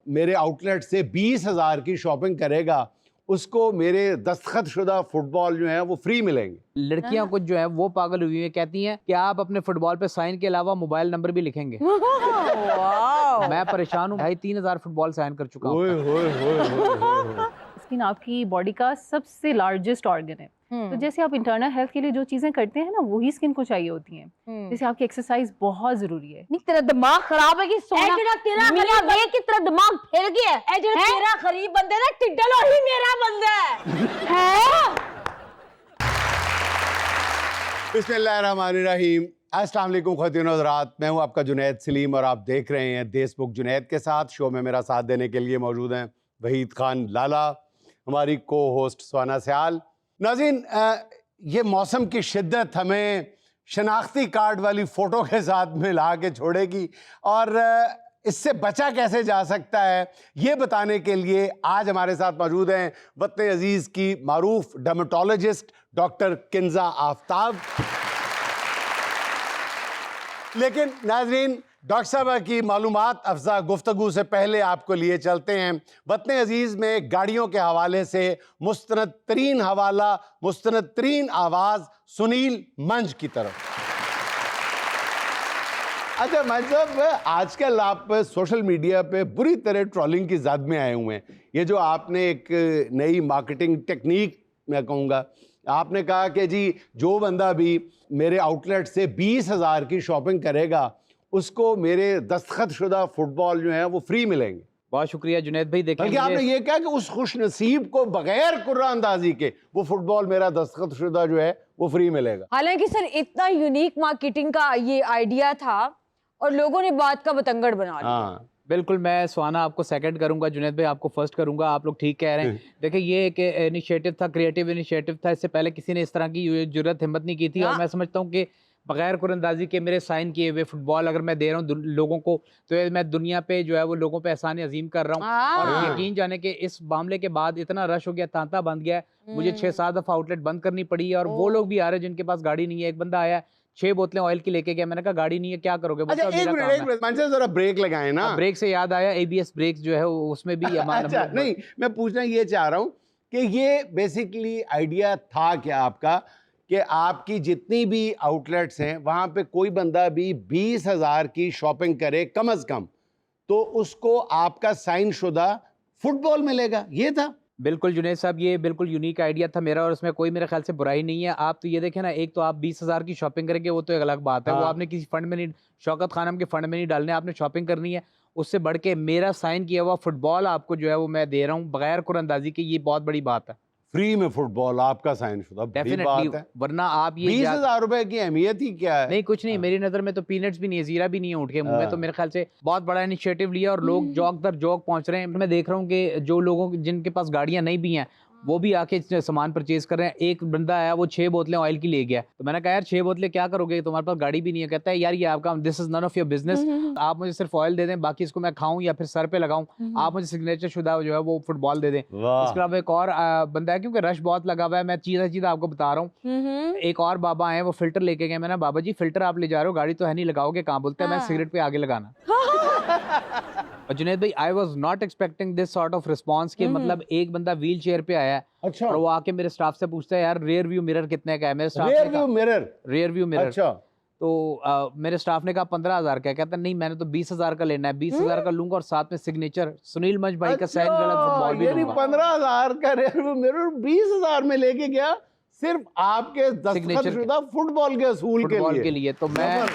मेरे आउटलेट से 20,000 की शॉपिंग करेगा उसको मेरे दस्तखत शुदा फुटबॉल जो है वो फ्री मिलेंगे। लड़कियां कुछ जो है वो पागल हुई है, कहती हैं कि आप अपने फुटबॉल पे साइन के अलावा मोबाइल नंबर भी लिखेंगे। मैं परेशान हूँ भाई, 3,000 फुटबॉल साइन कर चुका हूँ। स्किन आपकी बॉडी का सबसे लार्जेस्ट ऑर्गन है, तो जैसे आप इंटरनल हेल्थ के लिए जो चीजें करते हैं ना वही स्किन को चाहिए होती हैं। जैसे आपकी एक्सरसाइज बहुत जरूरी है। नहीं तेरा दिमाग खराब है कि सोना तेरा मियां वे की तरह दिमाग फिर गया है। जो तेरा गरीब बंदे ना टिड्डल वही मेरा बंदा है। बिस्मिल्लाहिर्रहमानिर्रहीम। अस्सलाम वालेकुम ख़वातीन और हज़रात, मैं हूं आपका जुनैद सलीम और आप देख रहे हैं देशबुक जुनैद के साथ। शो में मेरा साथ देने के लिए मौजूद हैं वहीद खान लाला, हमारी को होस्ट स्वाना सयाल। नाज़रीन, ये मौसम की शिद्दत हमें शनाख्ती कार्ड वाली फ़ोटो के साथ मिला के छोड़ेगी और इससे बचा कैसे जा सकता है ये बताने के लिए आज हमारे साथ मौजूद हैं वतन अजीज़ की मारूफ डर्मेटोलॉजिस्ट डॉक्टर किंजा आफ्ताब। लेकिन नाजरीन, डॉक्टर साहबा की मालूमात अफजा गुफ्तगू से पहले आपको लिए चलते हैं वतन अजीज़ में गाड़ियों के हवाले से मुस्तनद तरीन हवाला, मुस्तनद तरीन आवाज़ सुनील मंज की तरफ। अच्छा मतलब आजकल आप सोशल मीडिया पे बुरी तरह ट्रोलिंग की ज़द में आए हुए हैं। ये जो आपने एक नई मार्केटिंग टेक्निक मैं कहूँगा, आपने कहा कि जी जो बंदा भी मेरे आउटलेट से 20,000 की शॉपिंग करेगा उसको मेरे दस्तखत शुदा फुटबॉल जो है वो फ्री मिलेंगे। बहुत शुक्रिया जुनैद भाई। देखिए, बल्कि आपने ये कहा कि उस खुश नसीब को बगैर कुर्रानंदाजी के वो फुटबॉल मेरा दस्तखत शुदा जो है वो फ्री मिलेगा। हालांकि सर इतना यूनिक मार्केटिंग का ये आइडिया था और लोगों ने बात का बतंगड़ बना लिया। हाँ बिल्कुल, मैं स्वाना आपको सेकंड करूंगा, जुनैद भाई आपको फर्स्ट करूंगा। आप लोग ठीक कह रहे हैं। देखिए, ये एक इनिशिएटिव था, क्रिएटिव इनिशिएटिव था। इससे पहले किसी ने इस तरह की जुर्रत हिम्मत नहीं की थी। और मैं समझता हूँ कि बगैर कुरंदाजी के मेरे साइन किए हुए फुटबॉल अगर मैं दे रहा हूँ लोगों को, तो मैं दुनिया पे जो है वो लोगों पे एहसान अजीम कर रहा हूँ। और यकीन जाने के इस मामले के बाद इतना रश हो गया, तांता बंद गया, मुझे 6-7 दफा आउटलेट बंद करनी पड़ी है। और वो लोग भी आ रहे हैं जिनके पास गाड़ी नहीं है। एक बंदा आया 6 बोतलें ऑयल की लेके गया, मैंने कहा गाड़ी नहीं है क्या करोगे? अच्छा, एक मिनट जरा ब्रेक लगाए ना। ब्रेक से याद आया, ABS ब्रेक जो है उसमें भी अच्छा, नहीं मैं पूछना ये चाह रहा हूँ कि ये बेसिकली आइडिया था क्या आपका कि आपकी जितनी भी आउटलेट्स हैं वहाँ पे कोई बंदा भी 20,000 की शॉपिंग करे कम अज कम तो उसको आपका साइन शुदा फुटबॉल मिलेगा, ये था? बिल्कुल जुनैद साहब, ये बिल्कुल यूनिक आइडिया था मेरा और उसमें कोई मेरे ख्याल से बुराई नहीं है। आप तो ये देखें ना, एक तो आप 20,000 की शॉपिंग करेंगे वो तो एक अलग बात है। हाँ। वो आपने किसी फंड में नहीं, शौकत खानम के फंड में नहीं डालने, आपने शॉपिंग करनी है। उससे बढ़ के मेरा साइन किया हुआ फुटबॉल आपको जो है वो मैं दे रहा हूँ बगैर कुरंदाजी के, ये बहुत बड़ी बात है। फ्री में फुटबॉल आपका साइन शुदा, बड़ी बात है। वरना आप ये 20,000 रुपए की अहमियत ही क्या है? नहीं कुछ नहीं, मेरी नजर में तो पीनट्स भी नहीं है, जीरा भी नहीं है ऊँट के मुंह में। तो मेरे ख्याल से बहुत बड़ा इनिशिएटिव लिया और लोग जौक दर जौक पहुंच रहे हैं। मैं देख रहा हूँ कि जो लोगों जिनके पास गाड़ियां नहीं भी हैं वो भी आके सामान परचेज कर रहे हैं। एक बंदा आया, वो 6 बोतलें ऑयल की ले गया। तो मैंने कहा यार 6 बोतलें क्या करोगे, तुम्हारे पास गाड़ी भी नहीं है। कहता है यार ये आपका, this is none of your business, आप मुझे सिर्फ ऑयल दे दें, बाकी इसको मैं खाऊं या फिर सर पे लगाऊं, आप मुझे सिग्नेचर शुदा जो है वो फुटबॉल दे दें। इसके अलावा एक और बंदा है, क्योंकि रश बहुत लगा हुआ है, मैं चीज़ा आपको बता रहा हूँ। एक और बाबा आए, वो फिल्टर लेके गए। मैंने बाबा जी फिल्टर आप ले जा रहे हो, गाड़ी तो है नहीं, लगाओगे कहाँ? बोलते हैं मैं सिगरेट पे आगे लगाना। और जुनैद भाई, I was not expecting this sort of response के मतलब एक बंदा व्हील चेयर पे आया है। अच्छा। और वो आके मेरे स्टाफ से पूछता है यार रियर व्यू मिरर कितने का है? मेरे staff rear view mirror? Rear view mirror. अच्छा। तो मेरे स्टाफ ने कहा 15,000 का। कहता नहीं मैंने तो 20,000 का लेना है। 20,000 का लूंगा और साथ में सिग्नेचर सुनील मंज भाई का साइन वाला फुटबॉल भी लूंगा। 15,000 का रियर व्यू मिरर 20,000 में लेके गया सिर्फ आपके दस्तखत शुदा फुटबॉल के असूल के लिए। तो मैं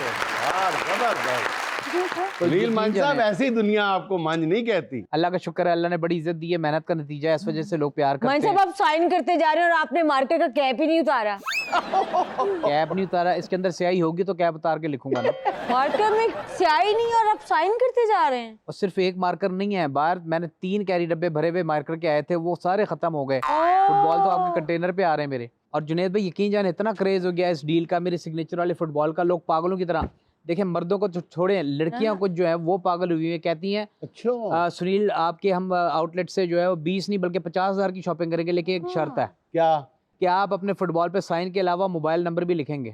सुनील मंज साहब, ऐसी दुनिया आपको मंज नहीं कहती। अल्लाह का शुक्र है, अल्लाह ने बड़ी इज्जत दी है, मेहनत का नतीजा है, इस वजह से लोग प्यार करते हैं। आप साइन करते जा रहे हैं और आपने मार्केट का कैप ही नहीं उतारा। कैप नहीं उतारा, इसके अंदर स्याही होगी तो कैप उतार के लिखूंगा ना। मार्कर में स्याही नहीं और आप साइन करते जा रहे हैं। और सिर्फ एक मार्कर नहीं है, बाहर मैंने 3 कैरी डब्बे भरे हुए मार्कर के आए थे, वो सारे खत्म हो गए। फुटबॉल तो आपके कंटेनर पे आ रहे हैं मेरे। और जुनैद भाई यकीन जाने इतना क्रेज हो गया इस डील का, मेरे सिग्नेचर वाले फुटबॉल का, लोग पागलों की तरह। देखें, मर्दों को छोड़े, लड़कियां कुछ जो है वो पागल हुई है, कहती हैं अच्छा सुनील आपके हम आउटलेट से जो है वो 20 नहीं बल्कि 50,000 की शॉपिंग करेंगे, लेकिन एक शर्त है। क्या? कि आप अपने फुटबॉल पे साइन के अलावा मोबाइल नंबर भी लिखेंगे।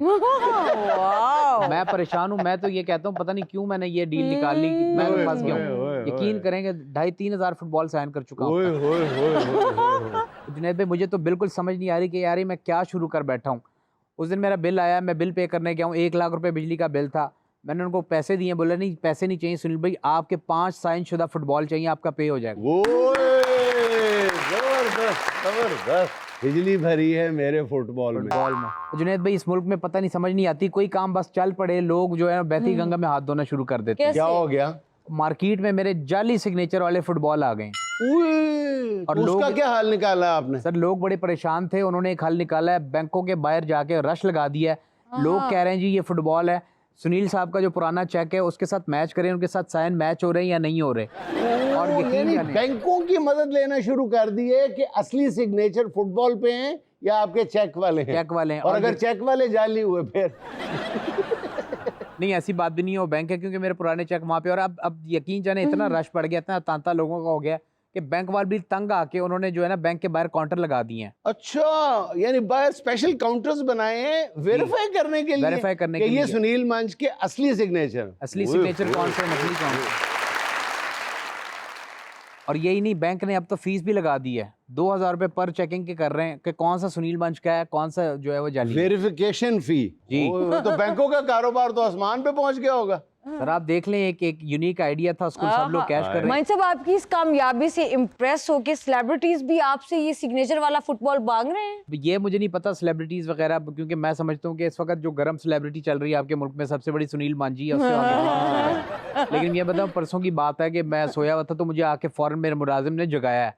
मैं परेशान हूँ। मैं तो ये कहता हूँ पता नहीं क्यों मैंने ये डील निकाल ली, मैं तो फंस गया हूँ। यकीन करेंगे 2,500-3 हज़ार फुटबॉल साइन कर चुका हूँ। ओए होए होए होए। जुनैद भाई मुझे तो बिल्कुल समझ नहीं आ रही कि यार ये मैं क्या शुरू कर बैठा हूँ। उस दिन मेरा बिल आया, मैं बिल पे करने गया हूँ, 1 लाख रुपए बिजली का बिल था। मैंने उनको पैसे दिए, बोला नहीं पैसे नहीं चाहिए सुनील भाई, आपके 5 साइन शुदा फुटबॉल चाहिए, आपका पे हो जाएगा। ओए, जबरदस्त जबरदस्त। बिजली भरी है मेरे फुटबॉल में। जुनैद भाई इस मुल्क में पता नहीं, समझ नहीं आती, कोई काम बस चल पड़े, लोग जो है बहती गंगा में हाथ धोना शुरू कर देते हैं। क्या हो गया? मार्केट में मेरे जाली सिग्नेचर वाले फुटबॉल आ गए और उसका क्या हाल निकाला आपने? सर। लोग बड़े परेशान थे, उन्होंने एक हल निकाला है, बैंकों के बाहर जाके रश लगा दिया है। लोग कह रहे हैं जी ये फुटबॉल है, सुनील साहब का जो पुराना चेक है उसके साथ मैच करें, उनके साथ साइन मैच हो रहे हैं या नहीं हो रहे। और यानी बैंकों की मदद लेना शुरू कर दी है कि असली सिग्नेचर फुटबॉल पे हैं या आपके चेक वाले हैं? चेक वाले हैं। और अगर चेक वाले जाली हुए फिर? नहीं ऐसी बात भी नहीं है, वो बैंक है, क्योंकि मेरे पुराने चेक वहाँ पे। और अब यकीन जाने इतना रश पड़ गया, इतना तांता लोगों का हो गया कि बैंक वाले भी तंग आके उन्होंने जो है ना बैंक के बाहर काउंटर लगा दिए हैं। अच्छा, यानी बाहर स्पेशल काउंटर्स बनाए हैं वेरीफाई करने के लिए, वेरीफाई करने कि के ये लिए। सुनील मंच के असली सिग्नेचर कौन से, नकली कौन से। और यही नहीं, बैंक ने अब तो फीस भी लगा दी है, 2,000 रुपए पर चेकिंग के कर रहे हैं कि कौन सा सुनील मंच का है, कौन सा जो है वो जाली है। वेरिफिकेशन फी जी। तो बैंकों का कारोबार तो आसमान पे पहुंच गया होगा। सर आप देख लें, एक यूनिक आइडिया था, उसको सब लोग कैश कर रहे हैं। माइन साहब आपकी इस कामयाबी से इम्प्रेस होके सेलिब्रिटीज भी आपसे ये सिग्नेचर वाला फुटबॉल मांग रहे हैं। ये मुझे नहीं पता सेलिब्रिटीज वगैरह, क्योंकि मैं समझता हूँ कि इस वक्त जो गर्म सेलिब्रिटी चल रही है आपके मुल्क में, सबसे बड़ी सुनील मांझी है, उससे आगे। लेकिन ये बताऊँ, परसों की बात है कि मैं सोया हुआ था तो मुझे आके फौरन मेरे मुलाजिम ने जगाया है।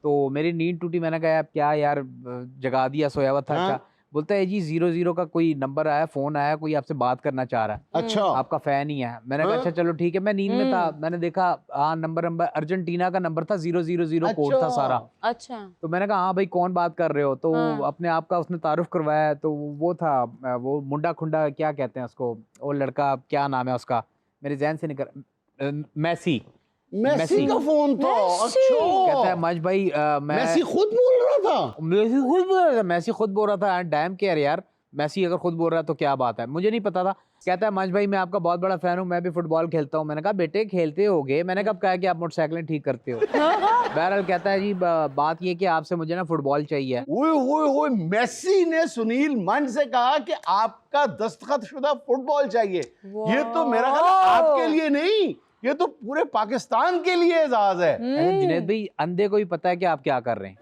तो मेरी नींद टूटी, मैंने कहा क्या यार जगा दिया, सोया हुआ था। अच्छा, बोलता है जी 00 का कोई नंबर आया, फोन आया, कोई आपसे बात करना चाह रहा है। अच्छा, आपका फैन ही है। मैंने कहा अच्छा चलो ठीक है। मैं नींद में था, मैंने देखा हाँ नंबर अर्जेंटीना का नंबर था, 000 कोड था सारा। अच्छा, तो मैंने कहा हाँ भाई कौन बात कर रहे हो? तो अपने आप का उसने तारुफ करवाया। तो वो था वो मुंडा खुंडा क्या कहते हैं उसको, वो लड़का क्या नाम है उसका, मेरे जहन से निकल, मेसी का फोन था। अच्छा, कहता है मंच भाई मैं मेसी खुद बोल रहा था। मेसी खुद बोल रहा था। डैम केयर यार, मेसी अगर खुद बोल रहा है तो क्या बात है, मुझे नहीं पता था। कहता है मंच भाई मैं आपका बहुत बड़ा फैन हूँ, मैं भी फुटबॉल खेलता हूँ। मैंने कहा बेटे खेलते होगे? मैंने कब कहा कि आप मोटरसाइकिलें ठीक करते हो? बहरहाल कहता है जी बात ये कि आपसे मुझे ना फुटबॉल चाहिए। ओए मेसी ने सुनील मंच से कहा कि आपका दस्तखत शुदा फुटबॉल चाहिए। ये तो मेरा ख्याल आपके लिए नहीं, ये तो पूरे पाकिस्तान के लिए एजाज है। जुनैद भाई अंधे को भी पता है कि आप क्या कर रहे हैं।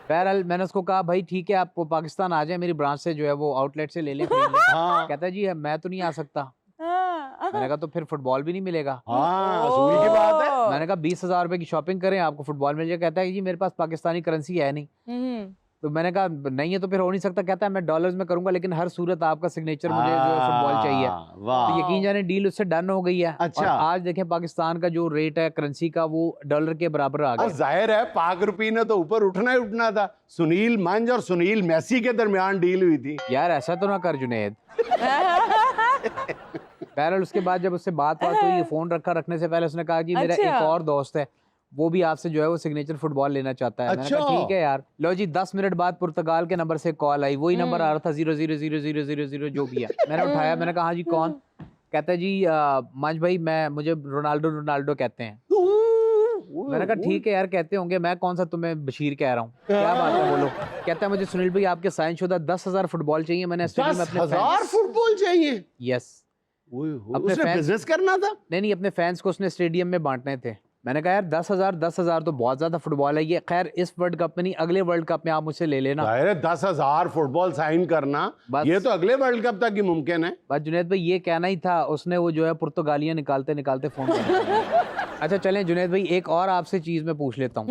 बहरहाल मैंने उसको कहा भाई ठीक है, आप पाकिस्तान आ जाए, मेरी ब्रांच से जो है वो आउटलेट से ले लें। हाँ। कहता है जी मैं तो नहीं आ सकता। मैंने कहा तो फिर फुटबॉल भी नहीं मिलेगा। हाँ, असूल की बात है। मैंने कहा 20,000 रुपए की शॉपिंग करें, आपको फुटबॉल मिल जाए। कहता है जी मेरे पास पाकिस्तानी करेंसी है नहीं। तो मैंने कहा नहीं है तो फिर हो नहीं सकता। कहता है मैं डॉलर्स में करूंगा, लेकिन हर सूरत आपका सिग्नेचर मुझे जो है फुटबॉल चाहिए। तो यकीन जाने डील उससे डन हो गई है। अच्छा। और आज देखें पाकिस्तान का जो रेट है करेंसी का, वो डॉलर के बराबर आ गया। जाहिर है पाक रुपी ने तो ऊपर उठना ही उठना था। सुनील मंच और सुनील मेसी के दरमियान डील हुई थी। यार ऐसा तो ना कर जुनैद। बहरहाल उसके बाद जब उससे बात हुई, फोन रखने से पहले उसने कहा जी मेरा एक और दोस्त है, वो भी आपसे जो है वो सिग्नेचर फुटबॉल लेना चाहता है। अच्छा। मैंने कहा ठीक है यार। लो जी 10 मिनट बाद पुर्तगाल के नंबर से कॉल आई, वही नंबर आ रहा था 0000000 जो भी है। मैंने उठाया, मैंने कहा हाँ जी कौन? कहता है जी मंच भाई मुझे रोनाल्डो कहते हैं। मैंने कहा ठीक है यार कहते होंगे, मैं कौन सा तुम्हें बशीर कह रहा हूँ, क्या बात है बोलो। कहता है मुझे सुनील भाई आपके साइन शुदा 10,000 फुटबॉल चाहिए। मैंने 10,000 फुटबॉल चाहिए? यस। उसने बिजनेस करना था? नहीं, अपने फैंस को उसने स्टेडियम में बांटने थे। मैंने कहा यार 10,000 तो बहुत ज्यादा फुटबॉल है ये। खैर इस वर्ल्ड कप में नहीं, अगले वर्ल्ड कप में आप मुझसे ले लेना। 10,000 फुटबॉल साइन करना ये तो अगले वर्ल्ड कप तक ही मुमकिन है। बस जुनैद भाई ये कहना ही था। उसने वो जो है पुर्तगालियां निकालते निकालते फोन कर। अच्छा चलें जुनैद भाई, एक और आपसे चीज मैं पूछ लेता हूँ।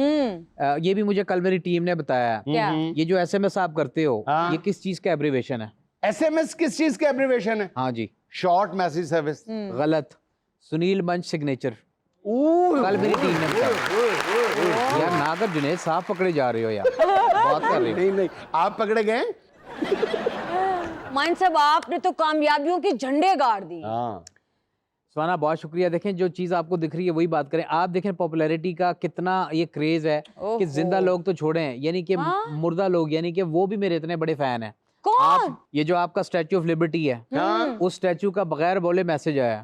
ये भी मुझे कल मेरी टीम ने बताया। ये जो SMS आप करते हो, ये किस चीज का एब्रीवेशन है? SMS किस चीज का एब्रीवेशन है? हाँ जी, शॉर्ट मैसेज सर्विस। गलत। सुनील मंच सिग्नेचर। कल मेरी टीम ने बताया। यार ना कर जुनैद, साफ पकड़े जा रहे हो यार, बहुत कर रहे हो। नहीं आप पकड़े गए। माइन साहब आपने तो कामयाबियों के झंडे गाड़ दी। स्वाना बहुत शुक्रिया। देखें जो चीज आपको दिख रही है वही बात करें। आप देखें पॉपुलैरिटी का कितना ये क्रेज है कि जिंदा लोग तो छोड़े हैं, यानी कि मुर्दा लोग, यानी कि वो भी मेरे इतने बड़े फैन हैं। कौन? ये जो आपका स्टैचू ऑफ लिबर्टी है, उस स्टैचू का बगैर बोले मैसेज आया।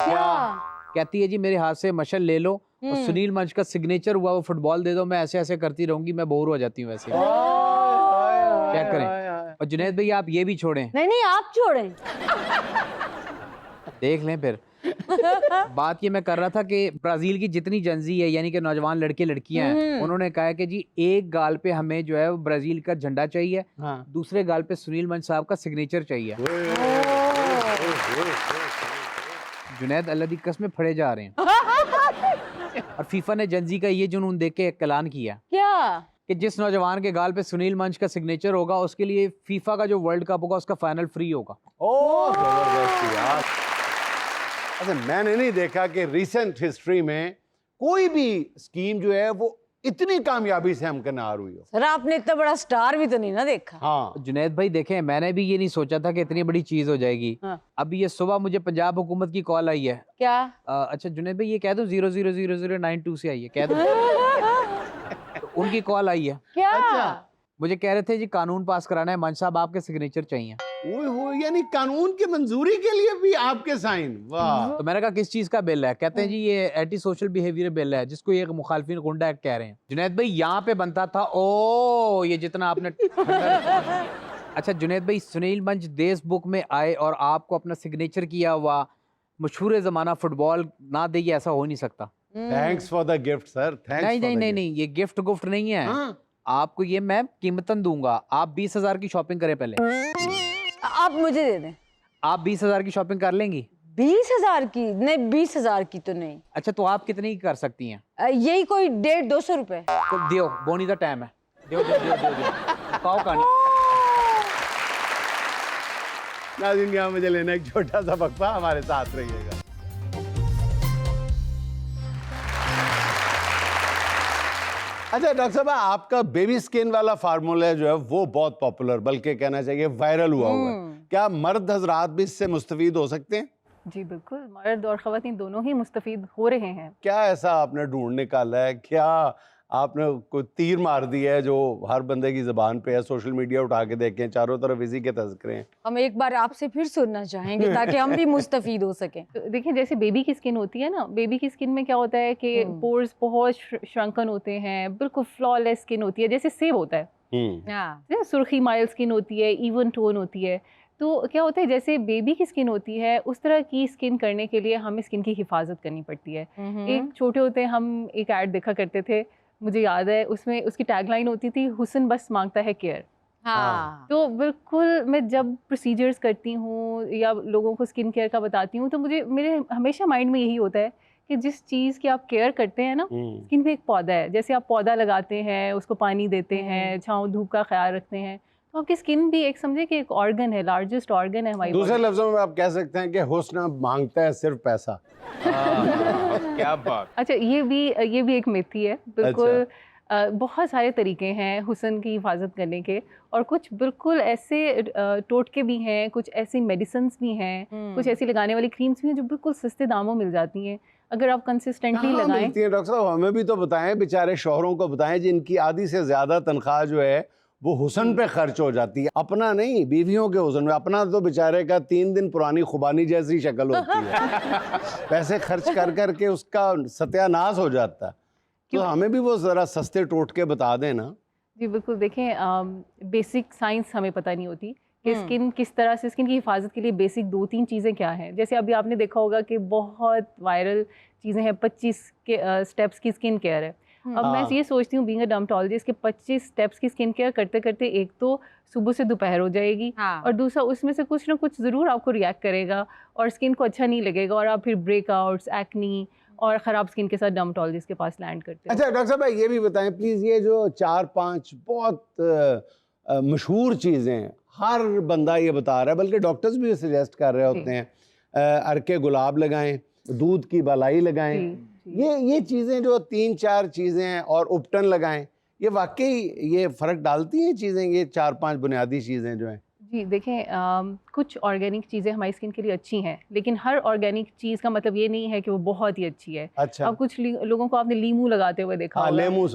कहती है जी मेरे हाथ से मशल ले लो और सुनील मंच का सिग्नेचर हुआ वो फुटबॉल दे दो, मैं ऐसे ऐसे करती रहूंगी, मैं बोर हो जाती हूँ वैसे। क्या करें? और जुनैद भाई आप ये भी छोड़ें, नहीं आप छोड़ें। देख लें फिर। बात ये मैं कर रहा था कि ब्राजील की जितनी जनजी है यानी कि नौजवान लड़के लड़कियां हैं, उन्होंने कहा है कि जी एक गाल पे हमें जो है वो ब्राजील का झंडा चाहिए, दूसरे गाल पे सुनील मंच साहब का सिग्नेचर चाहिए। जुनैद अल्लाह दी कसम फड़े जा रहे हैं। और फीफा ने जनजी का ये जुनून देख के ऐलान किया क्या कि जिस नौजवान के गाल पे सुनील मंच का सिग्नेचर होगा उसके लिए फीफा का जो वर्ल्ड कप होगा उसका फाइनल फ्री होगा। ओह जबरदस्त यार। अच्छा मैंने नहीं देखा कि रिसेंट हिस्ट्री में कोई भी स्कीम जो है वो इतनी कामयाबी से हमकनार हुई हो। सर आपने इतना बड़ा स्टार भी तो नहीं ना देखा। हाँ जुनैद भाई देखें, मैंने भी ये नहीं सोचा था कि इतनी बड़ी चीज हो जाएगी। हाँ। अभी ये सुबह मुझे पंजाब हुकूमत की कॉल आई है। क्या? अच्छा जुनैद भाई ये कह दो 000092 से आई है, कह दो। तो उनकी कॉल आई है। क्या? अच्छा। मुझे कह रहे थे जी कानून पास कराना है, मंच साहब आपके सिग्नेचर चाहिए। ओए हो, यानी कानून की मंजूरी के लिए भी आपके साइन। वाह। तो मैंने कहा किस चीज का बिल है? कहते हैं जी ये एंटी सोशल बिहेवियर बिल है जिसको ये मुखालफिन गुंडा एक्ट कह रहे हैं। जुनैद भाई यहाँ पे बनता था ओ ये जितना आपने अच्छा जुनैद भाई सुनील मंच देश बुक में आए और आपको अपना सिग्नेचर किया हुआ मशहूर जमाना फुटबॉल ना दे, ये ऐसा हो नहीं सकता। Thanks for the gift sir. नहीं ये गिफ्ट गुफ्ट नहीं है। आपको ये मैं कीमतन दूंगा। आप 20,000 की शॉपिंग करें पहले। आप मुझे दे दें। आप 20,000 की शॉपिंग कर लेंगी? 20,000 की? नहीं 20,000 की तो नहीं। अच्छा तो आप कितने की कर सकती हैं? यही कोई 150-200 रुपए। तो दियो, बोनी का टाइम है। दियो। पाओ कहानी। नाज़रीन यहाँ मुझे लेना एक छोटा सा वक्फा, हमारे साथ रहिएगा। अच्छा डॉक्टर साहब आपका बेबी स्किन वाला फार्मूला जो है वो बहुत पॉपुलर, बल्कि कहना चाहिए वायरल हुआ है। क्या मर्द हजरात भी इससे मुस्तफीद हो सकते हैं? जी बिल्कुल, मर्द और ख़वातीन दोनों ही मुस्तफीद हो रहे हैं। क्या ऐसा आपने ढूंढ निकाला है? क्या आपने कोई तीर मार दिया है जो हर बंदे की ज़बान पे है? सोशल मीडिया उठा के देखें, चारों तरफ इसी के तज़किरे हैं। हम एक बार आपसे फिर सुनना चाहेंगे ताकि हम भी मुस्तफीद हो सकें। तो देखिए जैसे बेबी की स्किन होती है ना, बेबी की स्किन में क्या होता है कि पोर्स बहुत श्रंकन होते हैं, बिल्कुल फ्लॉलेस स्किन होती है, जैसे सेब होता है। सुर्खी माइल स्किन होती है, इवन टोन होती है। तो क्या होता है जैसे बेबी की स्किन होती है उस तरह की स्किन करने के लिए हमें स्किन की हिफाजत करनी पड़ती है। एक छोटे होते हम एक ऐड देखा करते थे, मुझे याद है, उसमें उसकी टैगलाइन होती थी हुस्न बस मांगता है केयर। हाँ। तो बिल्कुल मैं जब प्रोसीजर्स करती हूँ या लोगों को स्किन केयर का बताती हूँ तो मेरे हमेशा माइंड में यही होता है कि जिस चीज़ की आप केयर करते हैं ना, स्किन पे एक पौधा है, जैसे आप पौधा लगाते हैं, उसको पानी देते हैं, छाँव धूप का ख्याल रखते हैं, तो आपकी स्किन भी एक समझे कि एक ऑर्गन है, लार्जेस्ट ऑर्गन है हमारी। दूसरे लफ्जों में आप कह सकते हैं कि हुस्न मांगता है सिर्फ पैसा। क्या बात। अच्छा ये भी एक मिथ ही है बिल्कुल। बहुत सारे तरीके हैं हुस्न की हिफाजत करने के, और कुछ बिल्कुल ऐसे टोटके भी हैं, कुछ ऐसी मेडिसिन्स भी हैं, कुछ ऐसी लगाने वाली क्रीम्स भी हैं जो बिल्कुल सस्ते दामों मिल जाती हैं अगर आप कंसिस्टेंटली लगाएं। डॉक्टर साहब हमें भी तो बताएं, बेचारे शौहरों को बताएं जिनकी आधी से ज्यादा तनख्वाह जो है वो हुस्न पे खर्च हो जाती है, अपना नहीं बीवियों के हुस्न में। अपना तो बेचारे का 3 दिन पुरानी खुबानी जैसी शक्ल होती है। पैसे खर्च कर करके उसका सत्यानाश हो जाता है। तो हमें भी वो जरा सस्ते टोटके बता दें ना। जी बिल्कुल, देखें बेसिक साइंस हमें पता नहीं होती कि स्किन किस तरह से, स्किन की हिफाजत के लिए बेसिक 2-3 चीज़ें क्या हैं। जैसे अभी आपने देखा होगा कि बहुत वायरल चीज़ें हैं, 25 के स्टेप्स की स्किन केयर है। अब मैं ये सोचती हूँ बीइंग अ डर्मेटोलॉजिस्ट कि 25 स्टेप्स की स्किन केयर करते करते एक तो सुबह से दोपहर हो जाएगी, और दूसरा उसमें से कुछ ना कुछ ज़रूर आपको रिएक्ट करेगा और स्किन को अच्छा नहीं लगेगा, और आप फिर ब्रेकआउट्स, एक्नी और ख़राब स्किन के साथ डर्मेटोलॉजिस्ट के पास लैंड करते हैं। अच्छा डॉक्टर साहब ये भी बताएं प्लीज़, ये जो 4-5 बहुत मशहूर चीज़ें हर बंदा ये बता रहा है, बल्कि डॉक्टर्स भी सजेस्ट कर रहे होते हैं, अरके गुलाब लगाएं, दूध की बलाई लगाएं, ये चीज़ें जो 3-4 चीज़ें हैं, और उपटन लगाएं, ये वाकई ये फ़र्क डालती हैं चीज़ें, ये 4-5 बुनियादी चीज़ें जो हैं? जी देखें, कुछ ऑर्गेनिक चीज़ें हमारी स्किन के लिए अच्छी हैं, लेकिन हर ऑर्गेनिक चीज़ का मतलब ये नहीं है कि वो बहुत ही अच्छी है। अच्छा। अब कुछ लोगों को आपने लीमू लगाते हुए देखा होगा। लेमू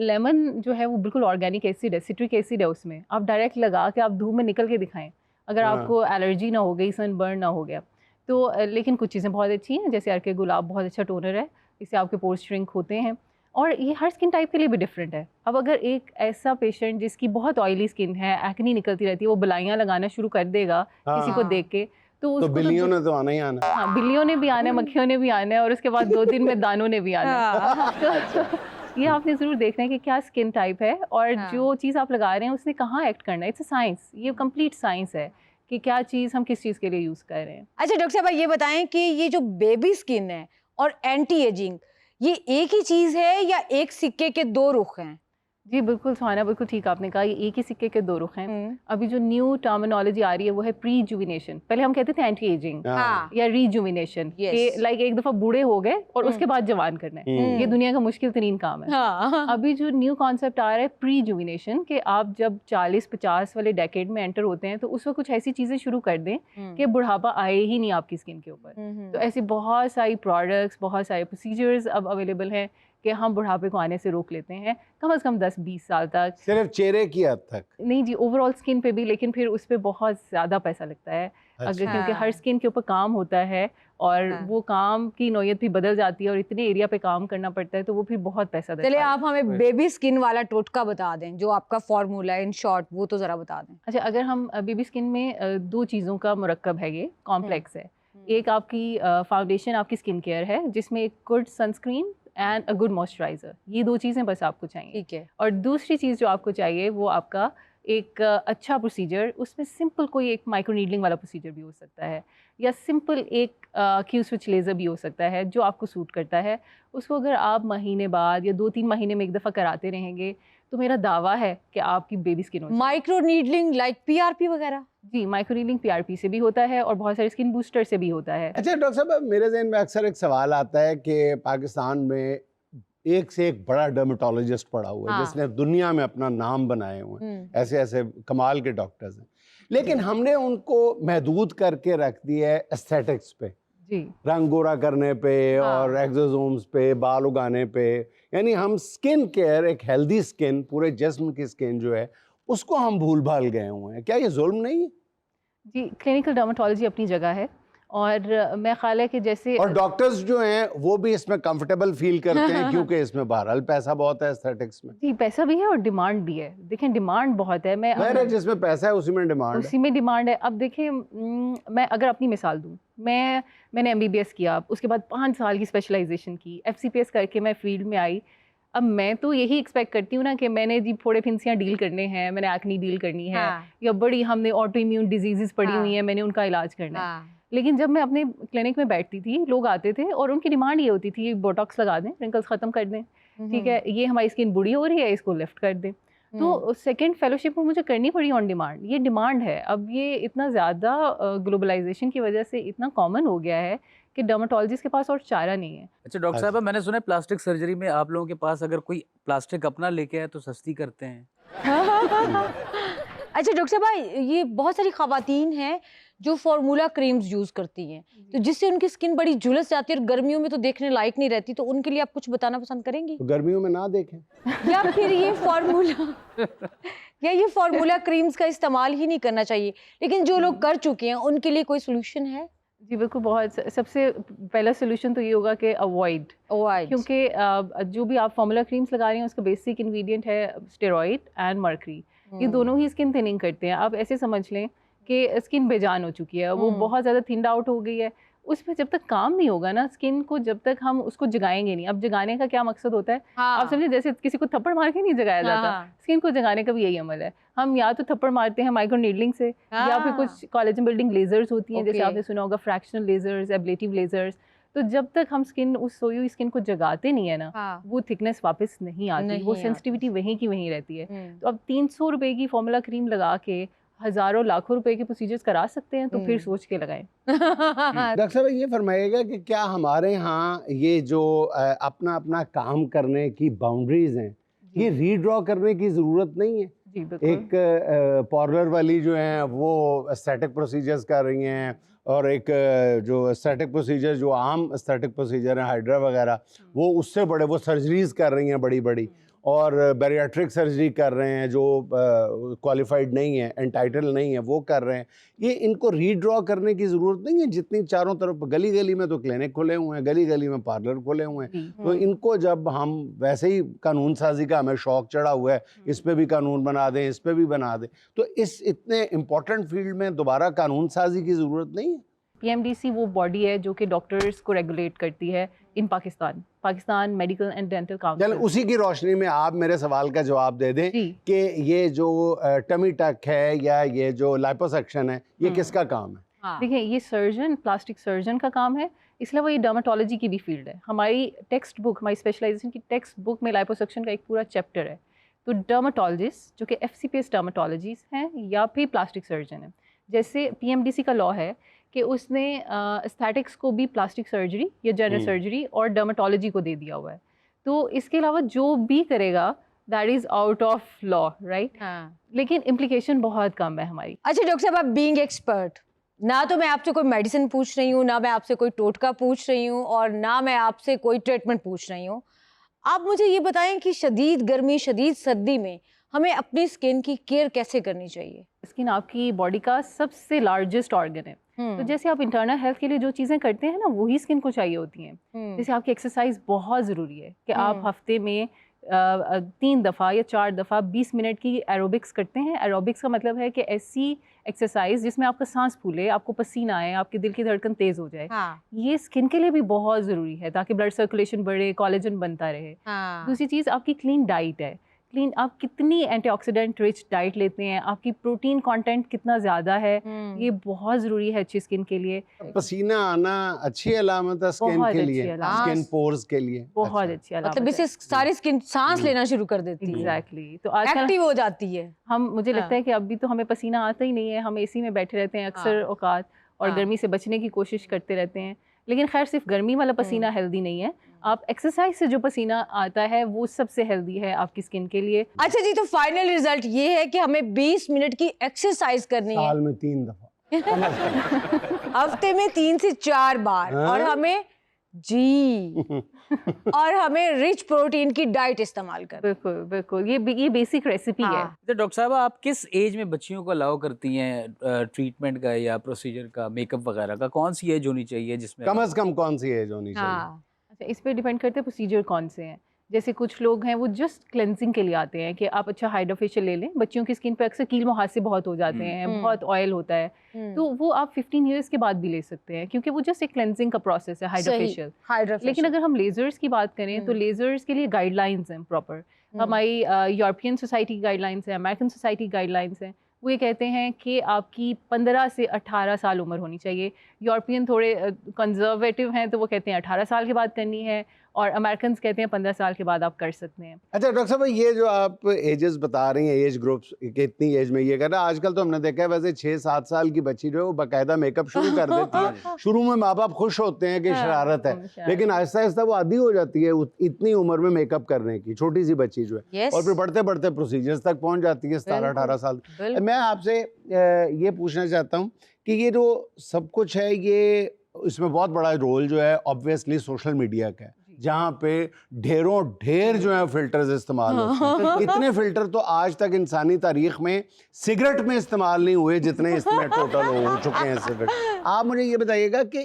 लेमन जो है वो बिल्कुल ऑर्गेनिक एसिड है, सिट्रिक एसिड है उसमें। आप डायरेक्ट लगा के आप धूप में निकल के दिखाएं, अगर आपको एलर्जी ना हो गई, सनबर्न ना हो गया, तो लेकिन कुछ चीज़ें बहुत अच्छी हैं, जैसे अर्के गुलाब बहुत अच्छा टोनर है, इससे आपके पोर्स श्रिंक होते हैं और ये हर स्किन टाइप के लिए भी डिफरेंट है। अब अगर एक ऐसा पेशेंट जिसकी बहुत ऑयली स्किन है, एक्नी निकलती रहती है, वो बलाइयाँ लगाना शुरू कर देगा किसी को देख के, तो उसको बिल्लियों ने तो आना ही आना। हाँ, बिल्लियों ने भी आना है, मक्खियों ने भी आना है और उसके बाद 2 दिन में दानों ने भी आना है। तो ये आपने ज़रूर देखना है कि क्या स्किन टाइप है और जो चीज़ आप लगा रहे हैं उसने कहाँ एक्ट करना है। इट्स अ साइंस, ये कंप्लीट साइंस है कि क्या चीज़ हम किस चीज़ के लिए यूज़ कर रहे हैं। अच्छा डॉक्टर साहब ये बताएं कि ये जो बेबी स्किन है और एंटी एजिंग, ये एक ही चीज है या एक सिक्के के दो रुख हैं? जी बिल्कुल सुहाना, बिल्कुल ठीक आपने कहा, ये एक ही सिक्के के दो रुख हैं। अभी जो न्यू टर्मिनोलॉजी आ रही है वो है प्रीजुविनेशन। पहले हम कहते थे एंटी एजिंग हाँ। या रीजुविनेशन, कि लाइक एक दफा बूढ़े हो गए और उसके बाद जवान करना है। ये दुनिया का मुश्किल तरीन काम है। हाँ। अभी जो न्यू कॉन्सेप्ट आ रहा है प्रीजुविनेशन, कि आप जब 40-50 वाले डेकेड में एंटर होते हैं तो उस वक्त कुछ ऐसी चीजें शुरू कर दें कि बुढ़ापा आए ही नहीं आपकी स्किन के ऊपर। तो ऐसी बहुत सारी प्रोडक्ट्स, बहुत सारे प्रोसीजर्स अब अवेलेबल हैं कि हम बुढ़ापे को आने से रोक लेते हैं कम से कम 10-20 साल तक। सिर्फ चेहरे की हद तक नहीं जी, ओवरऑल स्किन पे भी, लेकिन फिर उस पर बहुत ज़्यादा पैसा लगता है। अगर क्योंकि हर स्किन के ऊपर काम होता है और वो काम की नौयत भी बदल जाती है और इतने एरिया पे काम करना पड़ता है, तो वो फिर बहुत पैसा देता है। चलिए आप हमें बेबी स्किन वाला टोटका बता दें, जो आपका फॉर्मूला है इन शॉर्ट, वो तो जरा बता दें। अच्छा, अगर हम बेबी स्किन में 2 चीज़ों का मुरक्कब है, ये कॉम्प्लेक्स है। एक आपकी फाउंडेशन, आपकी स्किन केयर है, जिसमें एक good sunscreen and a good moisturiser, ये 2 चीज़ें बस आपको चाहिए। ठीक है। और दूसरी चीज़ जो आपको चाहिए वो आपका एक अच्छा प्रोसीजर, उसमें सिंपल कोई एक माइक्रो नीडलिंग वाला प्रोसीजर भी हो सकता है, या सिंपल एक क्यू स्विच लेज़र भी हो सकता है, जो आपको सूट करता है। उसको अगर आप महीने बाद या 2-3 महीने में एक दफ़ा कराते रहेंगे तो मेरा दावा है कि आपकी बेबी स्किन हो जाएगी। माइक्रो नीडलिंग लाइक पीआरपी वगैरह? जी, माइक्रो नीडलिंग पीआरपी से भी होता है और बहुत सारे स्किन बूस्टर से भी होता है। अच्छा डॉक्टर साहब, मेरे ज़हन में अक्सर एक सवाल आता है कि पाकिस्तान में एक से एक बड़ा डर्मेटोलॉजिस्ट पड़ा हुआ है, जिसने दुनिया में अपना नाम बनाए हुए हैं, ऐसे ऐसे कमाल के डॉक्टर्स हैं, लेकिन हमने उनको महदूद करके रख दिया है एस्थेटिक्स पे, जी, रंग गोरा करने पे और एक्सोसोम्स पे, बाल उगाने पे। यानी हम स्किन केयर, एक हेल्दी स्किन, पूरे जिस्म की स्किन जो है, उसको हम भूल भाल गए हुए हैं। क्या ये जुल्म नहीं है? जी, क्लिनिकल डर्मेटोलॉजी अपनी जगह है और मैं ख्याल है कि जैसे और डॉक्टर्स जो हैं वो भी इसमें कंफर्टेबल फील करते हैं क्योंकि इसमें बहरहाल पैसा बहुत है एस्थेटिक्स में। जी, पैसा भी है और डिमांड भी है। देखें, डिमांड बहुत है। मैं जिसमें पैसा है उसी में डिमांड है। उसी में डिमांड है। अब देखिए, मैं अगर अपनी मिसाल दूं, मैंने MBBS किया, उसके बाद 5 साल की स्पेशलाइजेशन की, FCPS करके मैं फील्ड में आई। अब मैं तो यही एक्सपेक्ट करती हूँ ना कि मैंने जी फोड़े फिंसियाँ डील करने हैं, मैंने एक्नी डील करनी है, या बड़ी हमने ऑटो इम्यून डिजीजेस पड़ी हुई हैं, मैंने उनका इलाज करना है। लेकिन जब मैं अपने क्लिनिक में बैठती थी, लोग आते थे और उनकी डिमांड ये होती थी, बोटॉक्स लगा दें, रिंकल्स ख़त्म कर दें, ठीक है, ये हमारी स्किन बुढ़ी हो रही है, इसको लिफ्ट कर दें। तो सेकंड फेलोशिप में मुझे करनी पड़ी ऑन डिमांड। ये डिमांड है। अब ये इतना ज़्यादा ग्लोबलाइजेशन की वजह से इतना कॉमन हो गया है कि डर्मेटोलॉजिस्ट के पास और चारा नहीं है। अच्छा डॉक्टर साहब, मैंने सुना है प्लास्टिक सर्जरी में आप लोगों के पास अगर कोई प्लास्टिक अपना लेके आए तो सस्ती करते हैं। अच्छा डॉक्टर साहब भाई, ये बहुत सारी खवातीन हैं जो फार्मूला क्रीम्स यूज करती हैं, तो जिससे उनकी स्किन बड़ी झुलस जाती है और गर्मियों में तो देखने लायक नहीं रहती, तो उनके लिए आप कुछ बताना पसंद करेंगी? तो गर्मियों में ना देखें, या फिर ये फार्मूला क्रीम्स का इस्तेमाल ही नहीं करना चाहिए, लेकिन जो लोग कर चुके हैं उनके लिए कोई सोल्यूशन है? जी बिल्कुल, बहुत सबसे पहला सोल्यूशन तो ये होगा कि अवॉइड, क्योंकि जो भी आप फार्मूला क्रीम्स लगा रहे हैं उसका बेसिक इंग्रेडिएंट है स्टेरॉइड एंड मर्करी। ये दोनों ही स्किन थिनिंग करते हैं। आप ऐसे समझ लें कि स्किन बेजान हो चुकी है, वो बहुत ज़्यादा थिंड आउट हो गई है। उस पर जब तक काम नहीं होगा ना स्किन को, जब तक हम उसको जगाएंगे नहीं। अब जगाने का क्या मकसद होता है? आप समझे, जैसे किसी को थप्पड़ मार के नहीं जगाया जाता, स्किन को जगाने का भी यही अमल है। हम या तो थप्पड़ मारते हैं माइक्रो नीडलिंग से, या फिर कुछ कोलेजन बिल्डिंग लेजर्स होती हैं, जैसे आपने सुना होगा फ्रैक्शनल लेजर्स, एब्लेटिव लेजर्स। तो जब तक हम स्किन, उस सोई हुई स्किन को जगाते नहीं है ना, वो थिकनेस वापस नहीं आती, वो सेंसिटिविटी वहीं की वहीं रहती है। तो अब 300 रुपए की फार्मूला क्रीम लगा के हजारों लाखों रुपए के प्रोसीजर्स करा सकते हैं, तो फिर सोच के लगाएं। डॉक्टर साहब ये फरमाइएगा कि क्या हमारे यहाँ ये जो अपना अपना काम करने की बाउंड्रीज हैं, ये रीड्रॉ करने की ज़रूरत नहीं है? जी बिल्कुल। एक पार्लर वाली जो हैं वो एस्थेटिक प्रोसीजर्स कर रही हैं, और एक जो एस्थेटिक प्रोसीजर, जो आम एस्थेटिक प्रोसीजर हैं, हाइड्रा वगैरह, वो उससे बड़े वो सर्जरीज कर रही हैं बड़ी बड़ी, और बैरियाट्रिक सर्जरी कर रहे हैं जो क्वालिफाइड नहीं है, एंटाइटल नहीं है, वो कर रहे हैं। ये इनको रीड्रॉ करने की ज़रूरत नहीं है, जितनी चारों तरफ गली गली में तो क्लिनिक खुले हुए हैं, गली गली में पार्लर खुले हुए हैं। तो इनको जब हम वैसे ही कानून साजी का हमें शौक चढ़ा हुआ है, इस पे भी कानून बना दें, इस पे भी बना दें, तो इस इतने इम्पोर्टेंट फील्ड में दोबारा कानून साजी की ज़रूरत नहीं है। PMDC वो बॉडी है जो कि डॉक्टर्स को रेगुलेट करती है इन पाकिस्तान मेडिकल एंड डेंटल चल काउंसिल। उसी की रोशनी में आप मेरे सवाल का जवाब दे दें कि ये जो टमी टक है या ये जो लाइपोसक्शन है, ये किसका काम है? हाँ। देखिए, ये सर्जन, प्लास्टिक सर्जन का काम है, इसलिए वो ये डर्माटोलॉजी की भी फील्ड है। हमारी टेक्स्ट बुक, हमारी स्पेशलाइजेशन की टेक्स्ट बुक में लाइपोसक्शन का एक पूरा चैप्टर है। तो डर्माटोलॉजिस्ट जो कि FCPS डर्माटोलॉजिस्ट हैं या फिर प्लास्टिक सर्जन है, जैसे PMDC का लॉ है कि उसने एस्थेटिक्स को भी प्लास्टिक सर्जरी या जनरल सर्जरी और डर्माटोलॉजी को दे दिया हुआ है। तो इसके अलावा जो भी करेगा that is out of law, right? लेकिन इम्प्लीकेशन बहुत कम है हमारी। अच्छा डॉक्टर साहब, आप बीइंग एक्सपर्ट, ना तो मैं आपसे कोई मेडिसिन पूछ रही हूँ, ना मैं आपसे कोई टोटका पूछ रही हूँ, और ना मैं आपसे कोई ट्रीटमेंट पूछ रही हूँ। आप मुझे ये बताएं कि शदीद गर्मी, शदीद सर्दी में हमें अपनी स्किन की केयर कैसे करनी चाहिए? स्किन आपकी बॉडी का सबसे लार्जेस्ट ऑर्गन है। तो जैसे आप इंटरनल हेल्थ के लिए जो चीज़ें करते हैं ना, वही स्किन को चाहिए होती हैं। जैसे आपकी एक्सरसाइज बहुत ज़रूरी है कि आप हफ्ते में 3 दफ़ा या 4 दफ़ा 20 मिनट की एरोबिक्स करते हैं। एरोबिक्स का मतलब है कि ऐसी एक्सरसाइज जिसमें आपका सांस फूले, आपको पसीना आए, आपके दिल की धड़कन तेज़ हो जाए। ये स्किन के लिए भी बहुत ज़रूरी है ताकि ब्लड सर्कुलेशन बढ़े, कोलेजन बनता रहे। दूसरी चीज़ आपकी क्लीन डाइट है। क्लीन, आप कितनी एंटीऑक्सीडेंट रिच डाइट लेते हैं, आपकी प्रोटीन कंटेंट कितना ज़्यादा है, ये बहुत ज़रूरी है अच्छी स्किन के लिए। पसीना आना अच्छी अलामत है स्किन बहुत के अच्छी लिए, अलामत। स्किन पोर्स के लिए बहुत अच्छा। अच्छी अलामत मतलब इससे सारी स्किन सांस लेना शुरू कर देती है, एग्जैक्टली। तो आजकल एक्टिव हो जाती है। मुझे लगता है कि अभी तो हमें पसीना आता ही नहीं है, हम AC में बैठे रहते हैं अक्सर औकात, और गर्मी से बचने की कोशिश करते रहते हैं। लेकिन खैर, सिर्फ गर्मी वाला पसीना हेल्दी नहीं है। आप एक्सरसाइज से जो पसीना आता है वो सबसे हेल्दी है आपकी स्किन के लिए। अच्छा जी, तो फाइनल रिजल्ट ये है कि हमें 20 मिनट की एक्सरसाइज करनी है साल में 3 दफा हफ्ते में 3 से 4 बार, और हमें और हमें रिच प्रोटीन की डाइट इस्तेमाल करनी। बिल्कुल बिल्कुल, ये बेसिक रेसिपी है। तो डॉक्टर साहब, आप किस एज में बच्चियों को अलाउ करती हैं ट्रीटमेंट का या प्रोसीजर का, मेकअप वगैरह का? कौन सी एज होनी चाहिए जिसमें कम से कम कौन सी एज होनी चाहिए? अच्छा, इस पे डिपेंड करते हैं प्रोसीजर कौन से हैं। जैसे कुछ लोग हैं वो जस्ट क्लेंजिंग के लिए आते हैं कि आप अच्छा हाइड्रा फेशियल ले लें। बच्चियों की स्किन पे अक्सर कील मुहासे बहुत हो जाते हैं, बहुत ऑयल होता है, तो वो आप 15 इयर्स के बाद भी ले सकते हैं, क्योंकि वो जस्ट एक क्लेंजिंग का प्रोसेस है हाइड्रा फेशियल। लेकिन अगर हम लेजर्स की बात करें तो लेजर्स के लिए गाइडलाइंस हैं प्रॉपर। हमारी यूरोपियन सोसाइटी की गाइडलाइंस है, अमेरिकन सोसाइटी की गाइडलाइंस हैं। वो ये कहते हैं कि आपकी 15 से 18 साल उम्र होनी चाहिए। यूरोपियन थोड़े कंजर्वेटिव हैं, तो वो कहते हैं 18 साल के बाद करनी है, और अमेरिकन कहते हैं 15 साल के बाद आप कर सकते हैं। अच्छा डॉक्टर साहब, ये जो आप एजेस बता रही हैं, एज ग्रुप्स कितनी एज में ये करना, आजकल तो हमने देखा है वैसे 6-7 साल की बच्ची जो है वो बाकायदा मेकअप शुरू कर देती है। शुरू में माँ बाप खुश होते हैं कि शरारत है, लेकिन आहिस्ता आहिस्ता वो आदी हो जाती है इतनी उम्र में मेकअप करने की, छोटी सी बच्ची जो है, और फिर बढ़ते बढ़ते प्रोसीजर्स तक पहुंच जाती है 17-18 साल। मैं आपसे ये पूछना चाहता हूँ कि ये जो सब कुछ है, ये इसमें बहुत बड़ा रोल जो है ऑब्वियसली सोशल मीडिया का है, जहाँ पे ढेर जो है फिल्टर्स इस्तेमाल होते हैं। इतने फिल्टर तो आज तक इंसानी तारीख में सिगरेट में इस्तेमाल नहीं हुए जितने इसमें टोटल हो चुके हैं सिगरेट। आप मुझे ये बताइएगा कि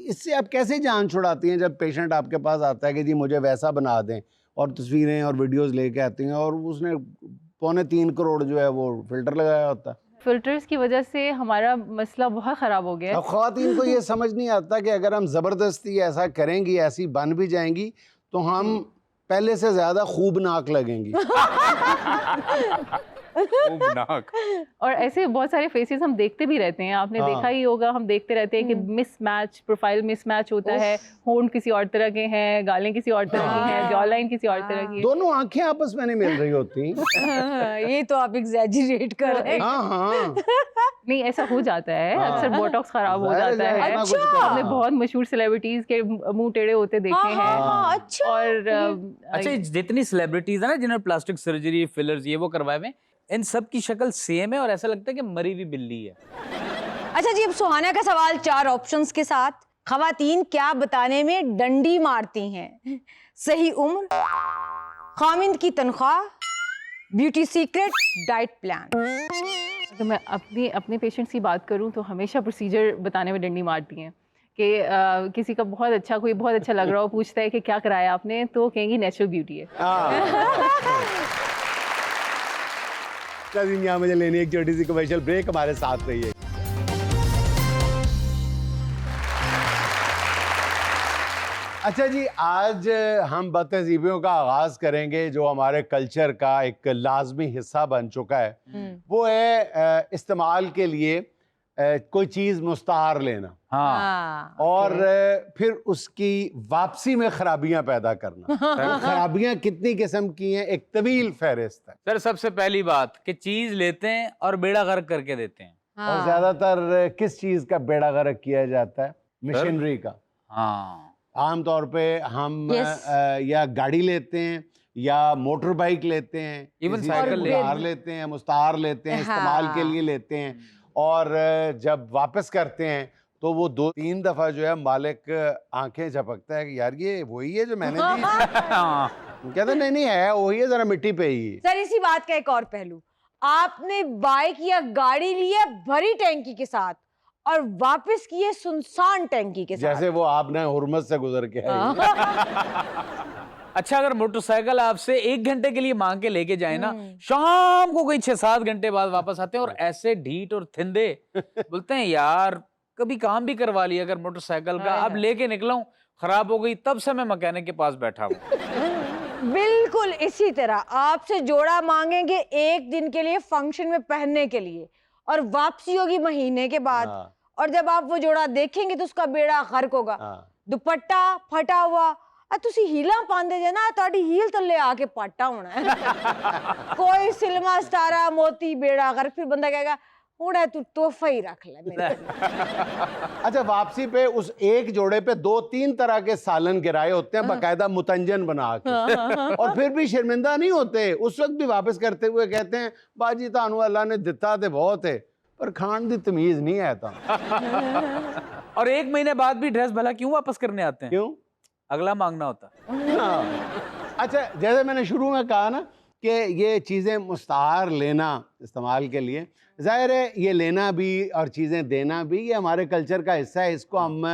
इससे आप कैसे जान छुड़ाती हैं जब पेशेंट आपके पास आता है कि जी मुझे वैसा बना दें, और तस्वीरें और वीडियोस लेके आती हैं, और उसने 3.25 करोड़ जो है वो फिल्टर लगाया होता है। फिल्टर्स की वजह से हमारा मसला बहुत ख़राब हो गया है। अब ख़वातीन को ये समझ नहीं आता कि अगर हम ज़बरदस्ती ऐसा करेंगी, ऐसी बन भी जाएंगी, तो हम पहले से ज़्यादा खूबनाक लगेंगी। और ऐसे बहुत सारे फेसेस हम देखते भी रहते हैं, आपने देखा ही होगा, हम देखते रहते हैं कि मिसमैच, प्रोफाइल मिसमैच होता है, होंठ किसी और तरह के हैं, गालें किसी और तरह की हैं, जॉ लाइन किसी और तरह की है, दोनों आंखें आपस में नहीं मिल रही होती। ये तो आप एग्जैजरेट कर रहे हैं। हाँ नहीं, ऐसा हो जाता है, अक्सर बोटॉक्स खराब हो जाता है। हमने बहुत मशहूर सेलिब्रिटीज के मुंह टेढ़े होते देखे हैं। और अच्छा, जितनी सेलिब्रिटीज है ना जिन्होंने प्लास्टिक सर्जरी, फिलर्स, ये वो करवाए हुए, इन सब की शक्ल सेम है और ऐसा लगता है कि मरी हुई बिल्ली है। अच्छा जी, अब सुहाना का सवाल 4 ऑप्शंस के साथ। खवातीन क्या बताने में डंडी मारती हैं? सही उम्र, खामिंद की तनख्वाह, ब्यूटी सीक्रेट, डाइट प्लान। तो मैं अपने पेशेंट्स की बात करूं तो हमेशा प्रोसीजर बताने में डंडी मारती हैं कि किसी का कोई बहुत अच्छा लग रहा हो, पूछता है कि क्या कराया आपने, तो कहेंगी नेचुरल ब्यूटी है। यहाँ मुझे लेनी एक छोटी सी कमर्शियल ब्रेक, हमारे साथ रहिए। अच्छा जी, आज हम बदतहजीबियों का आगाज करेंगे जो हमारे कल्चर का एक लाजमी हिस्सा बन चुका है। वो है इस्तेमाल के लिए कोई चीज मुस्तहार लेना, हाँ, और फिर उसकी वापसी में खराबियां पैदा करना। खराबियां कितनी किस्म की हैं, एक तवील फहरिस्त है। सर सबसे पहली बात कि चीज लेते हैं और बेड़ा गर्क करके देते हैं। और ज्यादातर किस चीज का बेड़ा गर्क किया जाता है? मशीनरी का। हाँ, आमतौर पे हम या गाड़ी लेते हैं या मोटर बाइक लेते हैं, Even साइकिल कार लेते हैं, मुस्तहार लेते हैं, इस्तेमाल के लिए लेते हैं, और जब वापस करते हैं तो वो 2-3 दफा जो है मालिक आंखें झपकता है कि यार ये वही है जो मैंने दी। कहते नहीं नहीं है वही है, जरा मिट्टी पे ही। सर इसी बात का एक और पहलू, आपने बाइक या गाड़ी ली है भरी टैंकी के साथ और वापस किए सुनसान टैंकी के साथ, जैसे वो आपने हुरमत से गुजर के आई। अच्छा अगर मोटरसाइकिल आपसे 1 घंटे के लिए मांग के लेके जाए ना, शाम को कोई 6-7 घंटे बाद वापस आते हैं और ऐसे ढीठ और थिंदे बोलते हैं यार कभी काम भी करवा लिया अगर मोटरसाइकिल का, अब लेके निकला हूं खराब हो गई, तब से मैं मैकेनिक के पास बैठा हूं। बिल्कुल इसी तरह आपसे जोड़ा मांगेंगे 1 दिन के लिए फंक्शन में पहनने के लिए, और वापसी होगी महीने के बाद। और जब आप वो जोड़ा देखेंगे तो उसका बेड़ा गर्क होगा। दुपट्टा फटा हुआ, तुसी हीला पांदे जे ना, ताड़ी हील थल्ले आके पाटा होना है। कोई सिल्मा स्टारा मोती बेड़ा गर्क, फिर बंदा कहेगा हुणे तू तोहफा ही रख ले मेरे लिए। अच्छा, वापसी पे उस एक जोड़े पे 2-3 तरह के सालन गिराए होते हैं बाकायदा मुतंजन बना के, और फिर भी शर्मिंदा नहीं होते। उस वक्त भी वापस करते हुए कहते हैं बाजी तानू अल्लाह ने दिता ते बहुत है पर खान दी तमीज नहीं है। और 1 महीने बाद भी ड्रेस भला क्यों वापस करने आते हैं? क्यों? अगला मांगना होता। अच्छा, जैसे मैंने शुरू में कहा ना कि ये चीज़ें मुस्तहार लेना इस्तेमाल के लिए, जाहिर है ये लेना भी और चीज़ें देना भी ये हमारे कल्चर का हिस्सा है। इसको हम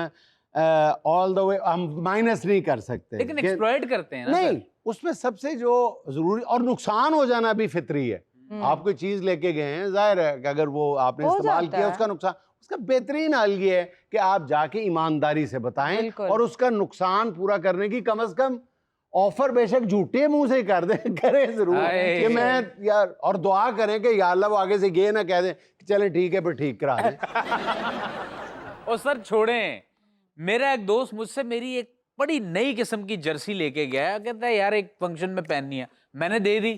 ऑल द वे हम माइनस नहीं कर सकते, लेकिन एक्सप्लॉइट करते हैं ना। नहीं, उसमें सबसे जो ज़रूरी, और नुकसान हो जाना भी फितरी है। आप कोई चीज़ लेके गए हैं, जाहिर है कि अगर वो आपने इस्तेमाल किया उसका नुकसान, उसका बेहतरीन हल ये है कि आप जाके ईमानदारी से बताएं और उसका नुकसान पूरा करने की कम से कम ऑफर बेशक झूठे मुंह से कर दें, करें जरूर कि मैं यार, और दुआ करें कि या अल्लाह वो आगे से ये ना कह दें कि चलें ठीक है पर ठीक करा दें। और सर छोड़ें, मेरा एक दोस्त मुझसे मेरी एक बड़ी नई किस्म की जर्सी लेके गया, कहता है यार एक फंक्शन में पहननी है, मैंने दे दी।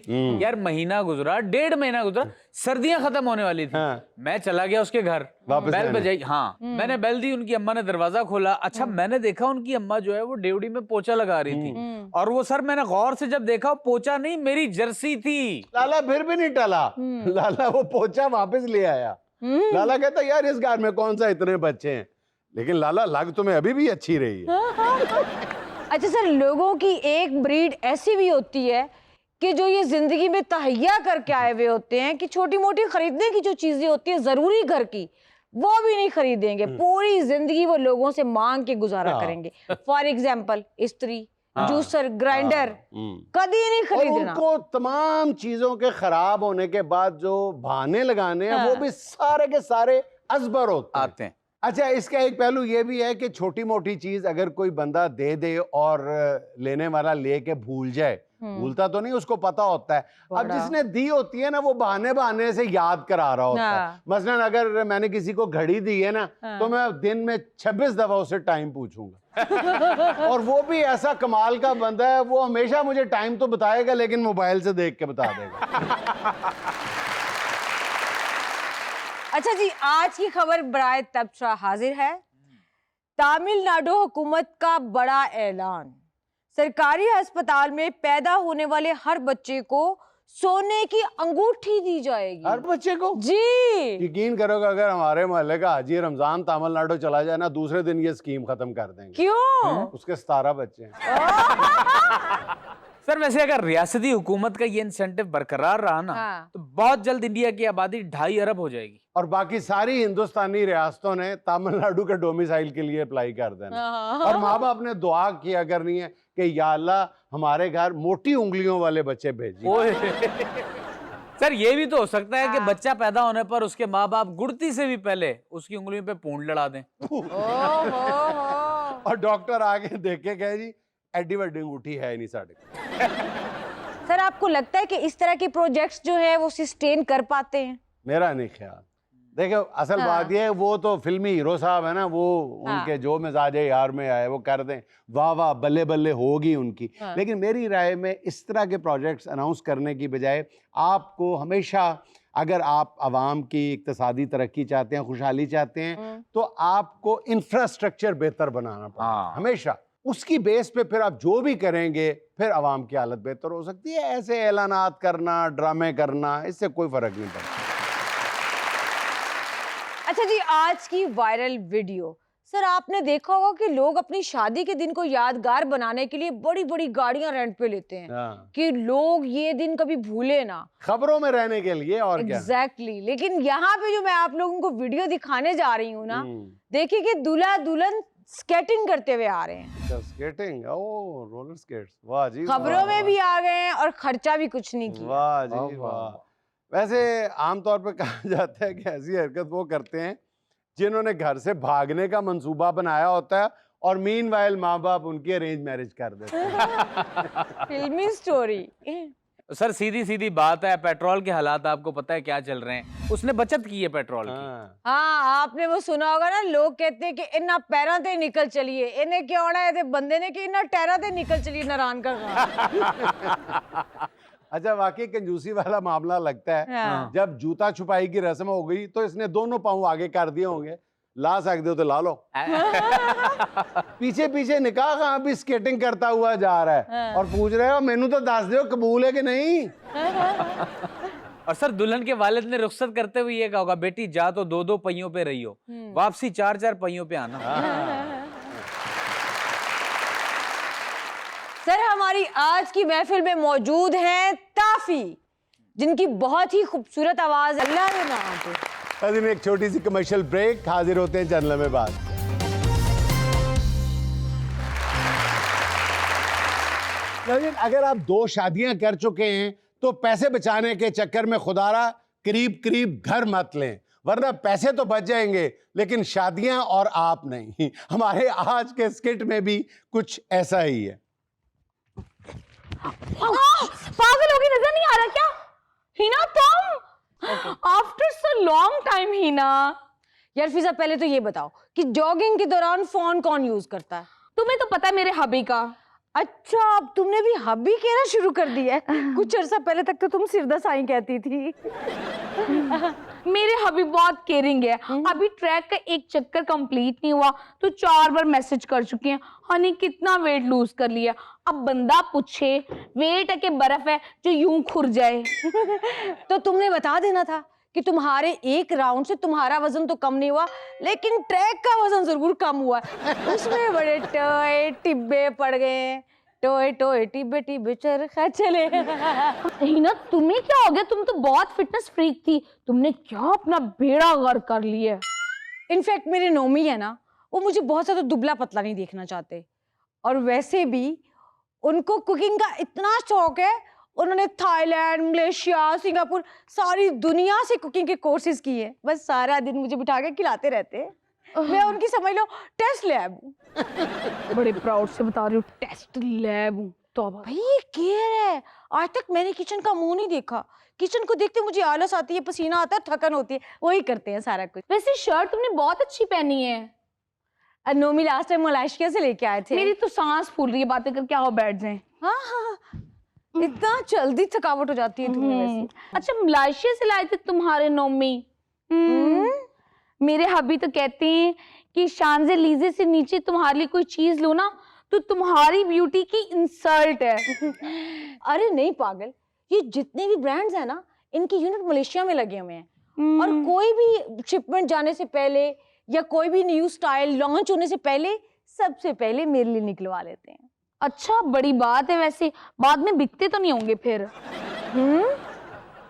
यार महीना गुजरा, 1.5 महीना गुजरा, सर्दियां खत्म होने वाली थी। मैं चला गया उसके घर, बेल बजाई, हाँ मैंने बेल दी, उनकी अम्मा ने दरवाजा खोला। अच्छा मैंने देखा उनकी अम्मा जो है वो ड्यूटी में पोछा लगा रही थी, और वो सर मैंने गौर से जब देखा पोछा नहीं मेरी जर्सी थी। लाला फिर भी नहीं टला, लाला वो पोछा वापस ले आया। लाला कहता यार इस घर में कौन सा इतने बच्चे हैं, लेकिन लाला लग तुम्हें अभी भी अच्छी रही है। अच्छा सर, लोगों की एक ब्रीड ऐसी भी होती है कि जो ये जिंदगी में तहैया करके आए हुए होते हैं कि छोटी मोटी खरीदने की जो चीजें होती है जरूरी घर की, वो भी नहीं खरीदेंगे। पूरी जिंदगी वो लोगों से मांग के गुजारा करेंगे। फॉर एग्जाम्पल इस्त्री, जूसर, ग्राइंडर, कभी नहीं खरीदना। उनको तमाम चीजों के खराब होने के बाद जो बहाने लगाने हैं वो भी सारे के सारे अजबर होते आते हैं। अच्छा, इसका एक पहलू ये भी है कि छोटी मोटी चीज अगर कोई बंदा दे दे और लेने वाला लेके भूल जाए, भूलता तो नहीं, उसको पता होता है। अब जिसने दी होती है ना वो बहाने से याद करा रहा होता है। मसलन अगर मैंने किसी को घड़ी दी है ना तो मैं दिन में 26 दफा उससे टाइम पूछूंगा। और वो भी ऐसा कमाल का बंदा है, वो हमेशा मुझे टाइम तो बताएगा लेकिन मोबाइल से देख के बता देगा। अच्छा जी, आज की खबर बराए तबसरा हाजिर है। तमिलनाडु हुकूमत का बड़ा ऐलान, सरकारी अस्पताल में पैदा होने वाले हर बच्चे को सोने की अंगूठी दी जाएगी। हर बच्चे को? जी। यकीन करोगे अगर हमारे मोहल्ले का हाजी रमजान तमिलनाडु चला जाए ना, दूसरे दिन ये स्कीम खत्म कर देंगे। क्यों? उसके 17 बच्चे हैं। सर वैसे अगर रियासती हुकूमत का ये इंसेंटिव बरकरार रहा ना, हाँ। तो बहुत जल्द इंडिया की आबादी 2.5 अरब हो जाएगी। और बाकी सारी हिंदुस्तानी रियासतों ने तमिलनाडु के डोमिसाइल के लिए अप्लाई कर देना। और माँ बाप ने दुआ किया करनी है कि या अल्लाह हमारे घर मोटी उंगलियों वाले बच्चे भेजिए। ओए सर ये भी तो हो सकता है कि हाँ। बच्चा पैदा होने पर उसके माँ बाप गुड़ती से भी पहले उसकी उंगलियों पे पूंछ लड़ा दें। ओहो। और डॉक्टर आगे देखे गए जी एडी वड्डी अंगूठी है नहीं साढ़े। सर आपको लगता है कि इस तरह के प्रोजेक्ट्स जो है वो सस्टेन कर पाते हैं? मेरा नहीं ख्याल। देखो असल बात ये है, वो तो फिल्मी हीरो साहब है ना, वो उनके जो मिजाजे यार में आए वो कर दें, वाह वाह बल्ले बल्ले होगी उनकी। लेकिन मेरी राय में इस तरह के प्रोजेक्ट्स अनाउंस करने की बजाय आपको हमेशा, अगर आप आवाम की इक्तिसादी तरक्की चाहते हैं, खुशहाली चाहते हैं, तो आपको इंफ्रास्ट्रक्चर बेहतर बनाना पड़ेगा हमेशा। उसकी बेस पे फिर आप जो भी करेंगे फिर आवाम की हालत बेहतर हो सकती है। ऐसे ऐलानात करना, ड्रामे करना, इससे कोई फर्क नहीं पड़ता। अच्छा जी, आज की वायरल वीडियो, सर आपने देखा होगा कि लोग अपनी शादी के दिन को यादगार बनाने के लिए बड़ी बड़ी गाड़ियां रेंट पे लेते हैं कि लोग ये दिन कभी भूले ना, खबरों में रहने के लिए और क्या। एग्जैक्टली। लेकिन यहाँ पे जो मैं आप लोगों को वीडियो दिखाने जा रही हूँ ना, देखिए कि दूल्हा दुल्हन स्केटिंग करते हुए आ रहे हैं। स्केटिंग, ओ रोलर स्केट्स, वाह जी। खबरों में भी आ गए हैं और खर्चा भी कुछ नहीं किया। वाह जी वाह। वैसे आमतौर पे कहा जाता है कि ऐसी हरकत वो करते हैं जिन्होंने घर से भागने का मंसूबा बनाया होता है और मीनवाइल माँ बाप उनकी अरेंज मैरिज कर देते हैं। फिल्मी स्टोरी। सर सीधी सीधी बात है, पेट्रोल के हालात आपको पता है क्या चल रहे हैं। उसने बचत की है पेट्रोल की। हाँ आपने वो सुना होगा ना, लोग कहते हैं कि इन्ना पैरों ते निकल चलिए, इन्हें क्यों आना है, बंदे ने कि इन्ना टैरा ते निकल चलिए नारायण का। अच्छा वाकई कंजूसी वाला मामला लगता है। हाँ। जब जूता छुपाई की रस्म हो गई तो इसने दोनों पाँव आगे कर दिए होंगे, ला सकते हो तो ला लो। पीछे पीछे निकाह कहाँ भी स्केटिंग करता हुआ जा रहा है और पूछ रहे हो मेनू तो दस दो कबूल है कि नहीं। और सर दुल्हन के वालिद ने रुख्सत करते हुए ये कहा होगा, बेटी जा तो 2-2 पहियों पे रही हो, वापसी 4-4 पहियों पे आना। सर हमारी आज की महफिल में मौजूद हैं ताफी, जिनकी बहुत ही खूबसूरत आवाज है। अल्लाह के नाम पे। अभी एक छोटी सी कमर्शियल ब्रेक, हाजिर होते हैं चैनल में बाद। अगर आप 2 शादियां कर चुके हैं तो पैसे बचाने के चक्कर में खुदारा करीब करीब घर मत लें, वरना पैसे तो बच जाएंगे लेकिन शादियां और आप नहीं। हमारे आज के स्किट में भी कुछ ऐसा ही है। पागल होगी, नजर नहीं आ रहा क्या? हिना तुम? After so long time Hina. यार फिजा पहले तो ये बताओ कि जॉगिंग के दौरान फोन कौन यूज करता है? तुम्हें तो पता है मेरे हबी का। अच्छा अब तुमने भी हबी कहना शुरू कर दिया है। कुछ अर्सा पहले तक तो तुम सिरदा साईं कहती थी। मेरे हबी बहुत केयरिंग है। अभी ट्रैक का एक चक्कर कंप्लीट नहीं हुआ तो 4 बार मैसेज कर चुके हैं, हनी कितना वेट लूज कर लिया। अब बंदा पूछे वेट है कि बर्फ है जो यूं खुर जाए। तो तुमने बता देना था कि तुम्हारे एक राउंड से तुम्हारा वजन तो कम नहीं हुआ लेकिन ट्रैक का वजन जरूर कम हुआ। उसमें बड़े टोए टिब्बे पड़ गए, टोए टोए टिब्बे टिब्बे चरखा चले। हिना तुम्हें क्या हो गया? तुम तो बहुत फिटनेस फ्रीक थी, तुमने क्या अपना बेड़ा गर्क कर लिया? इनफैक्ट मेरे नोमी है ना, वो मुझे बहुत ज्यादा दुबला पतला नहीं देखना चाहते, और वैसे भी उनको कुकिंग का इतना शौक है, उन्होंने थाईलैंड, मलेशिया, सिंगापुर, सारी दुनिया से कुकिंग के कोर्सेज किए। बस सारा दिन मुझे बिठा के खिलाते रहते हैं। मैं उनकी समझ लो टेस्ट लैब हूँ। बड़े प्राउड से बता रही हूँ, टेस्ट लैब हूँ। तो भाई ये केयर है, आज तक मैंने किचन का मुंह नहीं देखा। किचन को देखते मुझे आलस आती है, पसीना आता है, थकन होती है, वही करते हैं सारा कुछ। वैसे शर्ट तुमने बहुत अच्छी पहनी है। नोमी लास्ट टाइम मलेशिया से लेके आए थे। मेरी तो सांस फूल रही है, बातें करके आओ बैठ जाएं। हाँ हाँ, इतना जल्दी थकावट हो जाती है तुम्हें वैसे। अच्छा मलेशिया से लाए थे तुम्हारे नोमी? मेरे हबी तो कहते हैं कि शांज़ेलीज़े से नीचे तुम्हारे लिए कोई चीज लो ना तो तुम्हारी ब्यूटी की इंसल्ट है। अरे नहीं पागल, ये जितने भी ब्रांड्स हैं ना, इनके यूनिट मलेशिया में लगे हुए हैं। और कोई भी शिपमेंट जाने से पहले या कोई भी न्यू स्टाइल लॉन्च होने से पहले सबसे पहले मेरे लिए निकलवा लेते हैं। अच्छा, बड़ी बात है। वैसे बाद में बिकते तो नहीं होंगे फिर?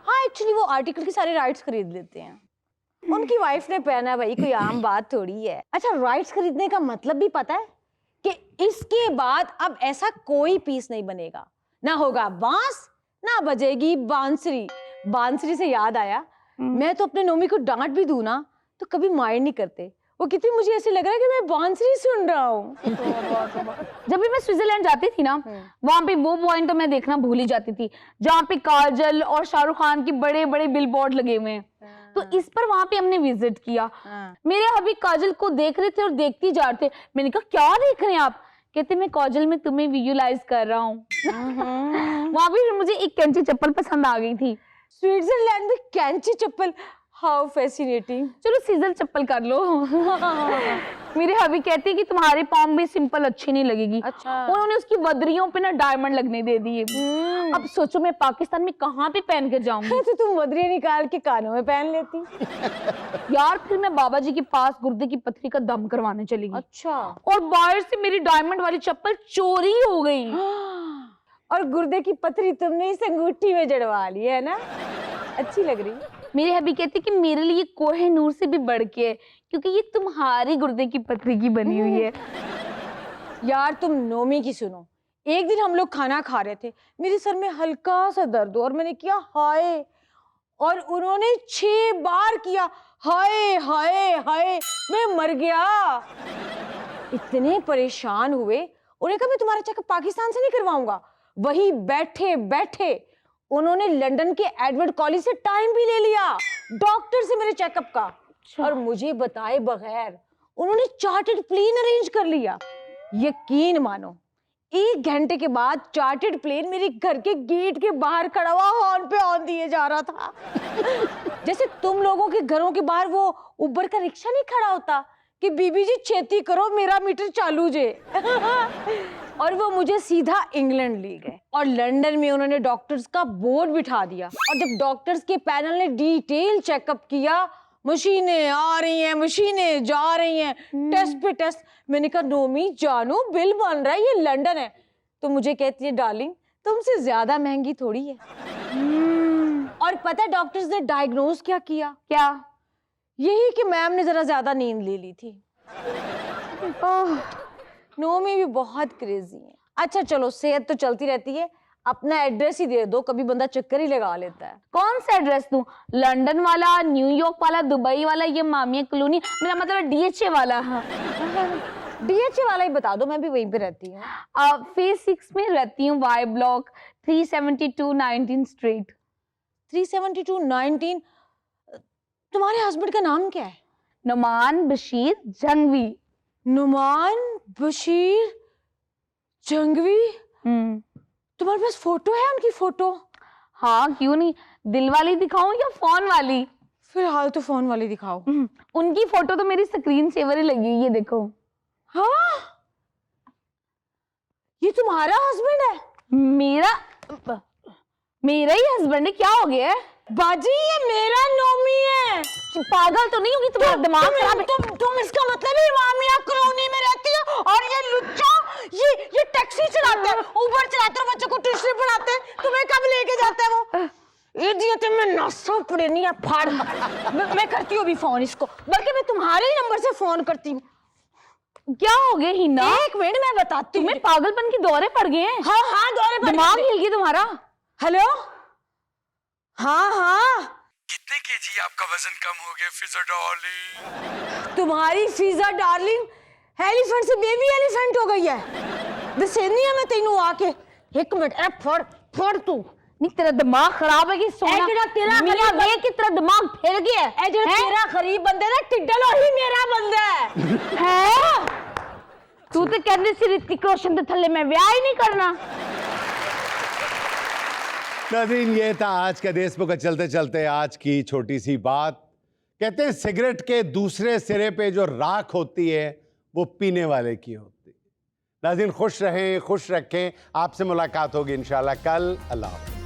हाँ, एक्चुअली वो आर्टिकल के सारे राइट्स खरीद लेते हैं। उनकी वाइफ ने पहना है भाई, कोई आम बात थोड़ी है। अच्छा, राइट्स खरीदने का मतलब भी पता है कि इसके बाद अब ऐसा कोई पीस नहीं बनेगा, ना होगा बांस, ना बजेगी बांसुरी। बांसुरी से याद आया, मैं तो अपने नोमी को डांट भी दूं ना तो कभी माइंड नहीं करते। वो कितनी, मुझे ऐसे लग रहा है कि मैं बांसुरी सुन रहा हूँ। जब भी मैं स्विट्जरलैंड जाती थी ना, वहां पे वो पॉइंट तो मैं देखना भूल ही जाती थी जहाँ पे काजल और शाहरुख खान की बड़े बड़े बिलबोर्ड लगे हुए हैं। तो इस पर वहां पे हमने विजिट किया। मेरे हबी काजल को देख रहे थे और देखती जा रहे थे। मैंने कहा क्या देख रहे हैं आप? कहते मैं काजल में तुम्हें विजुअलाइज कर रहा हूँ। वहां भी मुझे एक कैंची चप्पल पसंद आ गई थी। स्विट्जरलैंड में कैंची चप्पल, हाउ फैसिनेटिंग। चलो सीजर चप्पल कर लो। मेरे हबी कहते हैं कि तुम्हारे पाँव में सिंपल अच्छी नहीं लगेगी। अच्छा। उन्होंने उसकी बदरियों पे ना डायमंड लगने दे दिए। अब सोचो मैं पाकिस्तान में कहाँ पे पहन कर जाऊंगी? तो तुम बदरिया निकाल के कानों में पहन लेती। यार फिर मैं बाबा जी के पास गुर्दे की पथरी का दम करवाने चली गई। अच्छा। और बाहर से मेरी डायमंड वाली चप्पल चोरी हो गई। और गुर्दे की पथरी तुमने इस अंगूठी में जड़वा ली है ना? अच्छी लग रही है। मेरे हबी कहते कि मेरे लिए कोहिनूर से भी बढ़ के है, क्योंकि ये तुम्हारी गुर्दे की पथरी की बनी हुई है। यार तुम नोमी की सुनो। एक दिन हम लोग खाना खा रहे थे, मेरे सर में हल्का सा दर्द हुआ और मैंने किया हाय, और उन्होंने 6 बार किया हाय हाय हाय, मैं मर गया। इतने परेशान हुए, उन्हें कहा मैं तुम्हारा चेकअप पाकिस्तान से नहीं करवाऊंगा। वही बैठे बैठे उन्होंने लंदन के एडवर्ड कॉलेज से टाइम भी ले लिया डॉक्टर से मेरे चेकअप का, और मुझे बताए बगैर उन्होंने चार्टर्ड प्लेन अरेंज कर लिया। यकीन मानो 1 घंटे के बाद चार्टर्ड प्लेन मेरे घर के गेट के बाहर खड़ा हुआ हॉर्न पे हॉर्न दिए जा रहा था। जैसे तुम लोगों के घरों के बाहर वो उबर का रिक्शा नहीं खड़ा होता कि बीबी जी छेती करो मेरा मीटर चालू जे। और वो मुझे सीधा इंग्लैंड ले गए और लंदन में उन्होंने डॉक्टर्स का बोर्ड बिठा दिया। और जब डॉक्टर्स के पैनल ने डिटेल चेकअप किया, मशीनें आ रही हैं, मशीनें जा रही हैं, टेस्ट पे टेस्ट, मैंने कहा नोमी जानू बिल बन रहा है, ये लंदन है। तो मुझे कहती है डार्लिंग तुमसे ज्यादा महंगी थोड़ी है। और पता है डॉक्टर्स ने डायग्नोज क्या किया? क्या? यही कि मैम ने जरा ज्यादा नींद ले ली थी। नोमी भी बहुत क्रेजी है। अच्छा चलो, सेहत तो चलती रहती है, अपना एड्रेस ही दे दो, कभी बंदा चक्कर ही लगा लेता है। कौन सा एड्रेस दूं? लंदन वाला, न्यूयॉर्क वाला, दुबई वाला, ये मामिया कॉलोनी, मेरा मतलब DHA वाला। DHA वाला ही बता दो, मैं भी वहीं पे रहती हूँ। फेज 6 में रहती हूँ, वाई ब्लॉक 372 19 स्ट्रीट। 372 19। तुम्हारे हस्बैंड का नाम क्या है? नुमान बशीर जंगवी। नुमान बशीर जंगवी। तुम्हारे पास फोटो है उनकी? फोटो? हाँ क्यों नहीं, दिल वाली दिखाऊं या फोन वाली? फिलहाल तो फोन वाली दिखाओ। उनकी फोटो तो मेरी स्क्रीन सेवर ही लगी हुई है, देखो। हाँ, ये तुम्हारा हस्बैंड है? मेरा ही हस्बैंड है, क्या हो गया है? बाजी ये मेरा नोमी है। पागल तो नहीं होगी? तुम्हारा दिमाग खराब है? तुम इसका मतलब है मामिया कॉलोनी में रहती हो और ये लुच्चा ये टैक्सी चलाते हैं, उबर चलाते हैं, बच्चों को ट्यूशन पढ़ाते हैं, तुम्हें कब लेके जाते हैं वो? इडियट, मैं नासा पड़े नहीं है फाड़। मैं करती हूँ अभी फोन इसको, बल्कि मैं तुम्हारे ही नंबर से फोन करती हूँ। क्या हो गया हिना? 1 मिनट मैं बताती हूँ। तुम्हें पागलपन के दौरे पड़ गए हैं? हाँ हाँ दौरे पड़ गए। दिमाग हिल गया तुम्हारा? हेलो, हाँ हाँ, कितने केजी आपका वजन कम हो गया फिजा डार्लिंग? तुम्हारी फिजा डार्लिंग एलिफेंट से बेबी एलिफेंट हो गई है। दसेनी है मैं तेनू आके। 1 मिनट, ए फड़ फड़ तू। नहीं तेरा दिमाग खराब है कि सोना? तेरा मियां देख के तेरा दिमाग फिर गया है। ए जो तेरा गरीब बंदे ना टिड्डल वही मेरा बंदा है। है? तू तो कहने से ऋतिक रोशन के थल्ले में ब्याह ही नहीं करना। नाज़रीन, ये था आज का देश का चलते चलते आज की छोटी सी बात। कहते हैं सिगरेट के दूसरे सिरे पे जो राख होती है वो पीने वाले की होती है। नाज़रीन खुश रहें, खुश रखें। आपसे मुलाकात होगी इंशाल्लाह कल। अल्लाह हाफ़िज़।